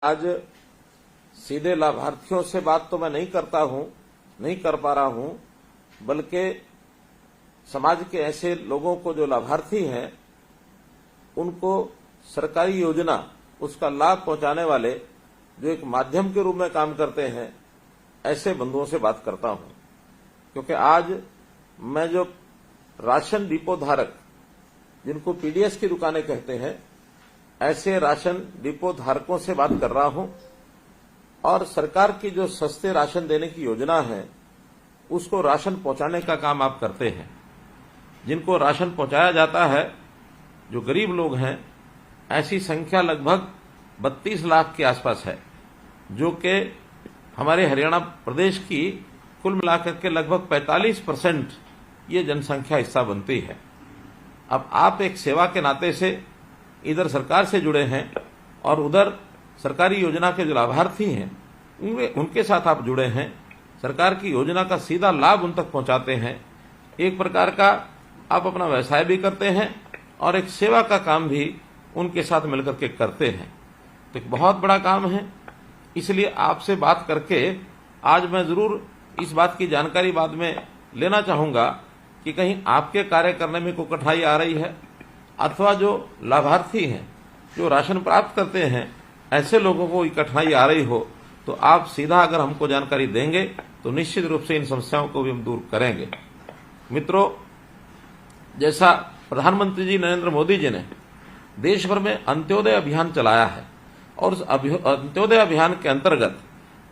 आज सीधे लाभार्थियों से बात तो मैं नहीं कर पा रहा हूं, बल्कि समाज के ऐसे लोगों को जो लाभार्थी हैं उनको सरकारी योजना उसका लाभ पहुंचाने वाले जो एक माध्यम के रूप में काम करते हैं ऐसे बंधुओं से बात करता हूं। क्योंकि आज मैं जो राशन डिपो धारक जिनको पीडीएस की दुकानें कहते हैं ऐसे राशन डिपो धारकों से बात कर रहा हूं और सरकार की जो सस्ते राशन देने की योजना है उसको राशन पहुंचाने का काम आप करते हैं। जिनको राशन पहुंचाया जाता है जो गरीब लोग हैं ऐसी संख्या लगभग 32 लाख के आसपास है, जो कि हमारे हरियाणा प्रदेश की कुल मिलाकर के लगभग 45% ये जनसंख्या हिस्सा बनती है। अब आप एक सेवा के नाते से इधर सरकार से जुड़े हैं और उधर सरकारी योजना के जो लाभार्थी हैं उनके साथ आप जुड़े हैं, सरकार की योजना का सीधा लाभ उन तक पहुंचाते हैं। एक प्रकार का आप अपना व्यवसाय भी करते हैं और एक सेवा का काम भी उनके साथ मिलकर के करते हैं। तो एक बहुत बड़ा काम है, इसलिए आपसे बात करके आज मैं जरूर इस बात की जानकारी बाद में लेना चाहूंगा कि कहीं आपके कार्य करने में कोई कठिनाई आ रही है अथवा जो लाभार्थी हैं जो राशन प्राप्त करते हैं ऐसे लोगों को कठिनाई आ रही हो तो आप सीधा अगर हमको जानकारी देंगे तो निश्चित रूप से इन समस्याओं को भी हम दूर करेंगे। मित्रों, जैसा प्रधानमंत्री जी नरेंद्र मोदी जी ने देश भर में अंत्योदय अभियान चलाया है और उस अंत्योदय अभियान के अंतर्गत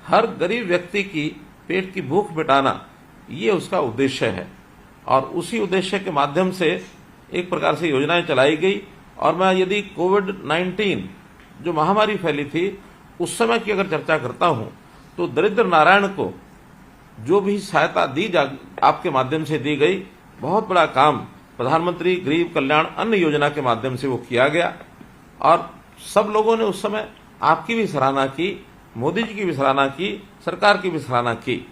हर गरीब व्यक्ति की पेट की भूख मिटाना ये उसका उद्देश्य है और उसी उद्देश्य के माध्यम से एक प्रकार से योजनाएं चलाई गई। और मैं यदि कोविड-19 जो महामारी फैली थी उस समय की अगर चर्चा करता हूं तो दरिद्र नारायण को जो भी सहायता आपके माध्यम से दी गई, बहुत बड़ा काम प्रधानमंत्री गरीब कल्याण अन्न योजना के माध्यम से वो किया गया और सब लोगों ने उस समय आपकी भी सराहना की, मोदी जी की भी सराहना की, सरकार की भी सराहना की।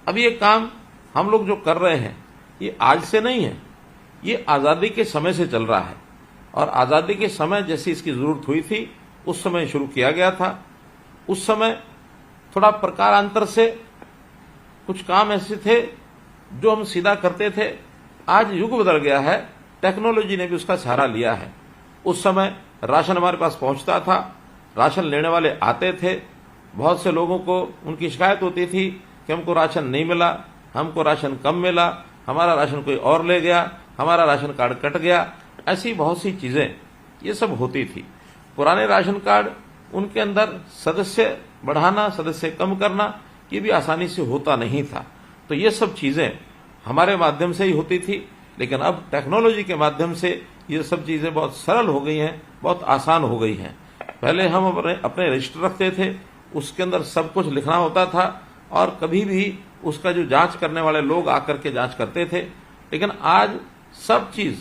अब ये काम हम लोग जो कर रहे हैं ये आज से नहीं है, ये आजादी के समय से चल रहा है और आजादी के समय जैसी इसकी जरूरत हुई थी उस समय शुरू किया गया था। उस समय थोड़ा प्रकारांतर से कुछ काम ऐसे थे जो हम सीधा करते थे। आज युग बदल गया है, टेक्नोलॉजी ने भी उसका सहारा लिया है। उस समय राशन हमारे पास पहुंचता था, राशन लेने वाले आते थे, बहुत से लोगों को उनकी शिकायत होती थी कि हमको राशन नहीं मिला, हमको राशन कम मिला, हमारा राशन कोई और ले गया, हमारा राशन कार्ड कट गया। ऐसी बहुत सी चीजें ये सब होती थी। पुराने राशन कार्ड उनके अंदर सदस्य बढ़ाना, सदस्य कम करना ये भी आसानी से होता नहीं था। तो ये सब चीजें हमारे माध्यम से ही होती थी, लेकिन अब टेक्नोलॉजी के माध्यम से ये सब चीजें बहुत सरल हो गई हैं, बहुत आसान हो गई हैं। पहले हम अपने रजिस्टर रखते थे, उसके अंदर सब कुछ लिखना होता था और कभी भी उसका जो जांच करने वाले लोग आकर के जांच करते थे। लेकिन आज सब चीज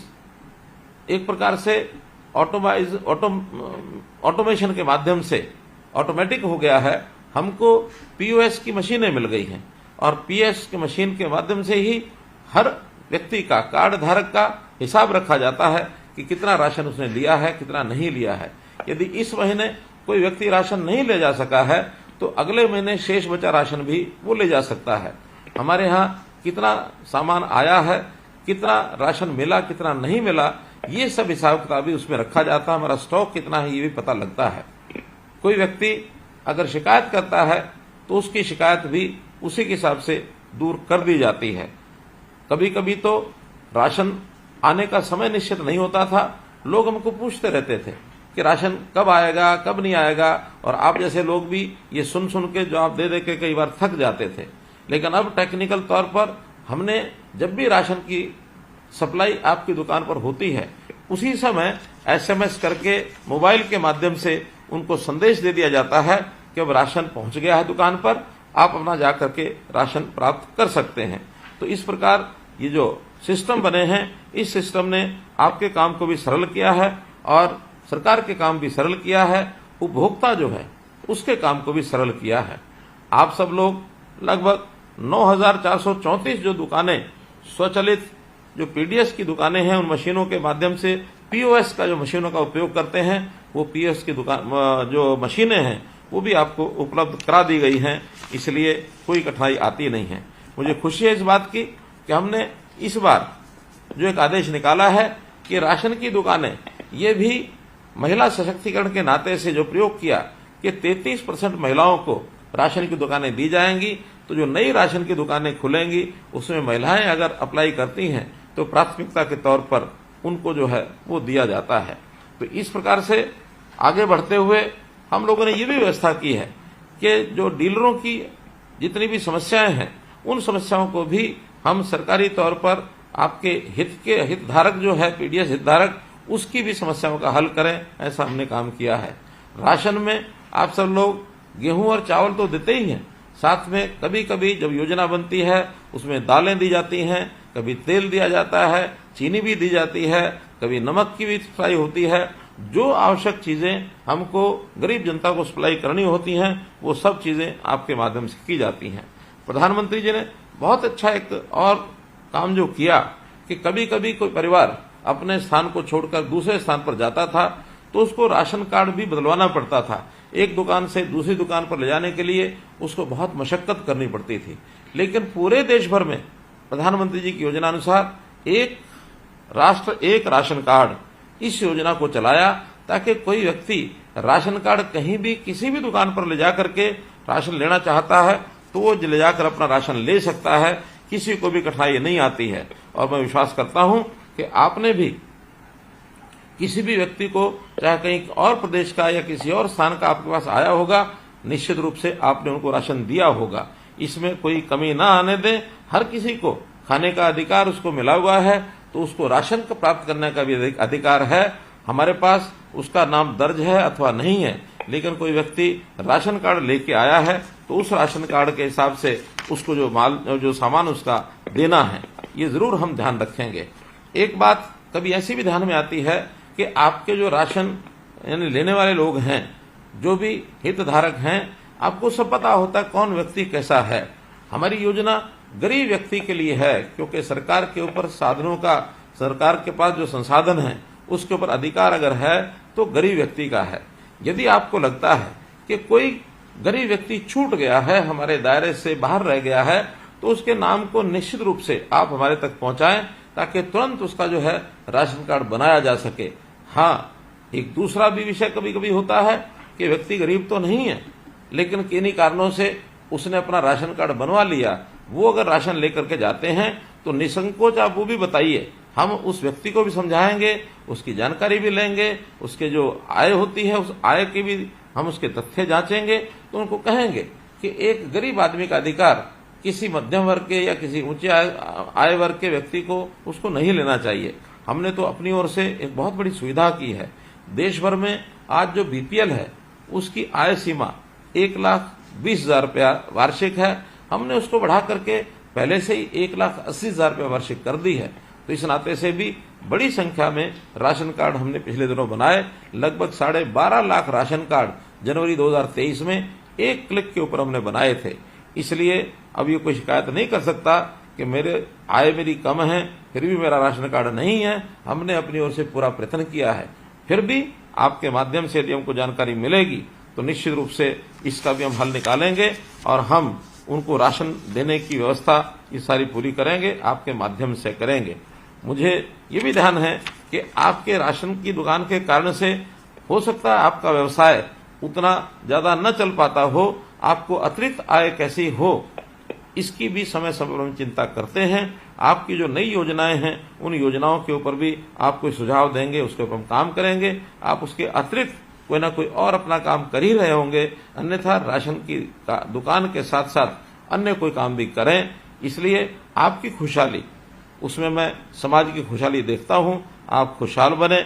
एक प्रकार से ऑटोमेशन के माध्यम से ऑटोमेटिक हो गया है। हमको पीओएस की मशीनें मिल गई हैं और पीएस की मशीन के माध्यम से ही हर व्यक्ति का, कार्ड धारक का हिसाब रखा जाता है कि कितना राशन उसने लिया है, कितना नहीं लिया है। यदि इस महीने कोई व्यक्ति राशन नहीं ले जा सका है तो अगले महीने शेष बचा राशन भी वो ले जा सकता है। हमारे यहाँ कितना सामान आया है, कितना राशन मिला, कितना नहीं मिला, ये सब हिसाब किताब भी उसमें रखा जाता है। हमारा स्टॉक कितना है ये भी पता लगता है। कोई व्यक्ति अगर शिकायत करता है तो उसकी शिकायत भी उसी के हिसाब से दूर कर दी जाती है। कभी कभी तो राशन आने का समय निश्चित नहीं होता था, लोग हमको पूछते रहते थे कि राशन कब आएगा, कब नहीं आएगा, और आप जैसे लोग भी ये सुन सुन के जवाब दे दे के कई बार थक जाते थे। लेकिन अब टेक्निकल तौर पर हमने जब भी राशन की सप्लाई आपकी दुकान पर होती है उसी समय एसएमएस करके मोबाइल के माध्यम से उनको संदेश दे दिया जाता है कि अब राशन पहुंच गया है दुकान पर, आप अपना जाकर के राशन प्राप्त कर सकते हैं। तो इस प्रकार ये जो सिस्टम बने हैं, इस सिस्टम ने आपके काम को भी सरल किया है और सरकार के काम भी सरल किया है, उपभोक्ता जो है उसके काम को भी सरल किया है। आप सब लोग लगभग 9,434 जो दुकानें स्वचालित जो पीडीएस की दुकानें हैं उन मशीनों के माध्यम से पीओएस का जो मशीनों का उपयोग करते हैं, वो पीओएस की दुकान जो मशीनें हैं वो भी आपको उपलब्ध करा दी गई हैं, इसलिए कोई कठिनाई आती नहीं है। मुझे खुशी है इस बात की कि हमने इस बार जो एक आदेश निकाला है कि राशन की दुकानें, ये भी महिला सशक्तिकरण के नाते से जो प्रयोग किया कि 33% महिलाओं को राशन की दुकानें दी जाएंगी, तो जो नई राशन की दुकानें खुलेंगी उसमें महिलाएं अगर अप्लाई करती हैं तो प्राथमिकता के तौर पर उनको जो है वो दिया जाता है। तो इस प्रकार से आगे बढ़ते हुए हम लोगों ने ये भी व्यवस्था की है कि जो डीलरों की जितनी भी समस्याएं हैं उन समस्याओं को भी हम सरकारी तौर पर आपके हितधारक जो है पीडीएस हितधारक, उसकी भी समस्याओं का हल करें, ऐसा हमने काम किया है। राशन में आप सब लोग गेहूं और चावल तो देते ही हैं, साथ में कभी कभी जब योजना बनती है उसमें दालें दी जाती हैं, कभी तेल दिया जाता है, चीनी भी दी जाती है, कभी नमक की भी सप्लाई होती है। जो आवश्यक चीजें हमको गरीब जनता को सप्लाई करनी होती हैं वो सब चीजें आपके माध्यम से की जाती हैं। प्रधानमंत्री जी ने बहुत अच्छा एक और काम जो किया कि कभी कभी कोई परिवार अपने स्थान को छोड़कर दूसरे स्थान पर जाता था तो उसको राशन कार्ड भी बदलवाना पड़ता था। एक दुकान से दूसरी दुकान पर ले जाने के लिए उसको बहुत मशक्कत करनी पड़ती थी। लेकिन पूरे देश भर में प्रधानमंत्री जी की योजना अनुसार एक राष्ट्र एक राशन कार्ड, इस योजना को चलाया ताकि कोई व्यक्ति राशन कार्ड कहीं भी किसी भी दुकान पर ले जाकर के राशन लेना चाहता है तो वो ले जाकर अपना राशन ले सकता है, किसी को भी कठिनाई नहीं आती है। और मैं विश्वास करता हूं कि आपने भी किसी भी व्यक्ति को, चाहे कहीं और प्रदेश का या किसी और स्थान का आपके पास आया होगा, निश्चित रूप से आपने उनको राशन दिया होगा। इसमें कोई कमी ना आने दें। हर किसी को खाने का अधिकार उसको मिला हुआ है, तो उसको राशन का प्राप्त करने का भी अधिकार है। हमारे पास उसका नाम दर्ज है अथवा नहीं है, लेकिन कोई व्यक्ति राशन कार्ड लेके आया है तो उस राशन कार्ड के हिसाब से उसको जो सामान उसका देना है, ये जरूर हम ध्यान रखेंगे। एक बात कभी ऐसी भी ध्यान में आती है कि आपके जो राशन यानी लेने वाले लोग हैं, जो भी हितधारक हैं, आपको सब पता होता है कौन व्यक्ति कैसा है। हमारी योजना गरीब व्यक्ति के लिए है, क्योंकि सरकार के ऊपर साधनों का, सरकार के पास जो संसाधन है उसके ऊपर अधिकार अगर है तो गरीब व्यक्ति का है। यदि आपको लगता है कि कोई गरीब व्यक्ति छूट गया है, हमारे दायरे से बाहर रह गया है, तो उसके नाम को निश्चित रूप से आप हमारे तक पहुंचाएं ताकि तुरंत उसका जो है राशन कार्ड बनाया जा सके। हाँ, एक दूसरा भी विषय कभी कभी होता है कि व्यक्ति गरीब तो नहीं है, लेकिन किन्हीं कारणों से उसने अपना राशन कार्ड बनवा लिया। वो अगर राशन लेकर के जाते हैं तो निसंकोच आप वो भी बताइए, हम उस व्यक्ति को भी समझाएंगे, उसकी जानकारी भी लेंगे, उसके जो आय होती है उस आय की भी हम उसके तथ्य जांचेंगे। तो उनको कहेंगे कि एक गरीब आदमी का अधिकार किसी मध्यम वर्ग के या किसी ऊंचे आय वर्ग के व्यक्ति को उसको नहीं लेना चाहिए। हमने तो अपनी ओर से एक बहुत बड़ी सुविधा की है। देश भर में आज जो बीपीएल है उसकी आय सीमा 1,20,000 रुपया वार्षिक है। हमने उसको बढ़ा करके पहले से ही 1,80,000 रुपया वार्षिक कर दी है। तो इस नाते से भी बड़ी संख्या में राशन कार्ड हमने पिछले दिनों बनाए। लगभग 12.5 लाख राशन कार्ड जनवरी 2023 में एक क्लिक के ऊपर हमने बनाए थे। इसलिए अब ये कोई शिकायत नहीं कर सकता कि मेरी कम है फिर भी मेरा राशन कार्ड नहीं है। हमने अपनी ओर से पूरा प्रयत्न किया है। फिर भी आपके माध्यम से यदि हमको जानकारी मिलेगी तो निश्चित रूप से इसका भी हम हल निकालेंगे और हम उनको राशन देने की व्यवस्था ये सारी पूरी करेंगे, आपके माध्यम से करेंगे। मुझे ये भी ध्यान है कि आपके राशन की दुकान के कारण से हो सकता है आपका व्यवसाय उतना ज्यादा न चल पाता हो, आपको अतिरिक्त आय कैसी हो, इसकी भी समय समय पर हम चिंता करते हैं। आपकी जो नई योजनाएं हैं उन योजनाओं के ऊपर भी आपको सुझाव देंगे, उसके ऊपर हम काम करेंगे। आप उसके अतिरिक्त कोई ना कोई और अपना काम कर ही रहे होंगे, अन्यथा राशन की दुकान के साथ साथ अन्य कोई काम भी करें। इसलिए आपकी खुशहाली, उसमें मैं समाज की खुशहाली देखता हूं। आप खुशहाल बने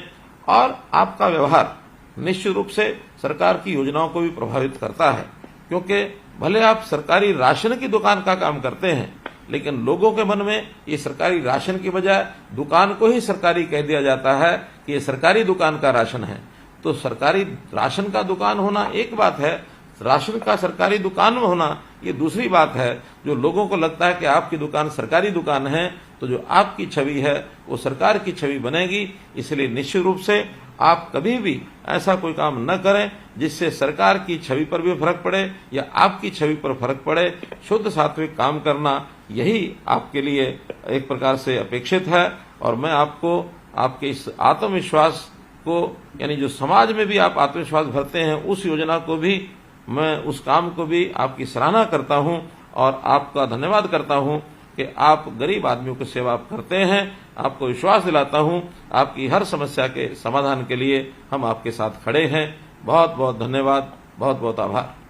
और आपका व्यवहार निश्चित रूप से सरकार की योजनाओं को भी प्रभावित करता है, क्योंकि भले आप सरकारी राशन की दुकान का काम करते हैं, लेकिन लोगों के मन में ये सरकारी राशन की बजाय दुकान को ही सरकारी कह दिया जाता है कि ये सरकारी दुकान का राशन है। तो सरकारी राशन का दुकान होना एक बात है, राशन का सरकारी दुकान में होना ये दूसरी बात है। जो लोगों को लगता है कि आपकी दुकान सरकारी दुकान है, तो जो आपकी छवि है वो सरकार की छवि बनेगी। इसलिए निश्चित रूप से आप कभी भी ऐसा कोई काम न करें जिससे सरकार की छवि पर भी फर्क पड़े या आपकी छवि पर फर्क पड़े। शुद्ध सात्विक काम करना यही आपके लिए एक प्रकार से अपेक्षित है। और मैं आपको आपके इस आत्मविश्वास को, यानी जो समाज में भी आप आत्मविश्वास भरते हैं, उस योजना को भी, मैं उस काम को भी आपकी सराहना करता हूं और आपका धन्यवाद करता हूं कि आप गरीब आदमियों की सेवा करते हैं। आपको विश्वास दिलाता हूं आपकी हर समस्या के समाधान के लिए हम आपके साथ खड़े हैं। बहुत बहुत धन्यवाद, बहुत बहुत आभार।